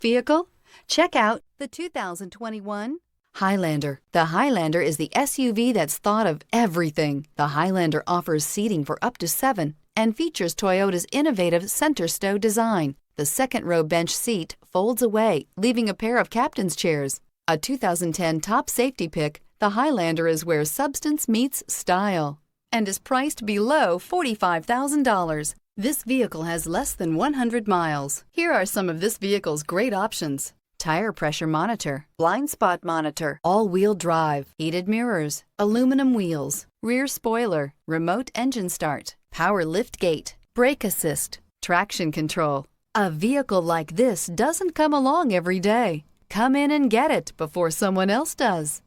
vehicle? Check out the 2021 Highlander. The Highlander is the SUV that's thought of everything. The Highlander offers seating for up to 7 and features Toyota's innovative center stow design. The second row bench seat folds away, leaving a pair of captain's chairs. A 2010 top safety pick, the Highlander is where substance meets style and is priced below $45,000. This vehicle has less than 100 miles. Here are some of this vehicle's great options: tire pressure monitor, blind spot monitor, all-wheel drive, heated mirrors, aluminum wheels, rear spoiler, remote engine start, power lift gate, brake assist, traction control. A vehicle like this doesn't come along every day. Come in and get it before someone else does.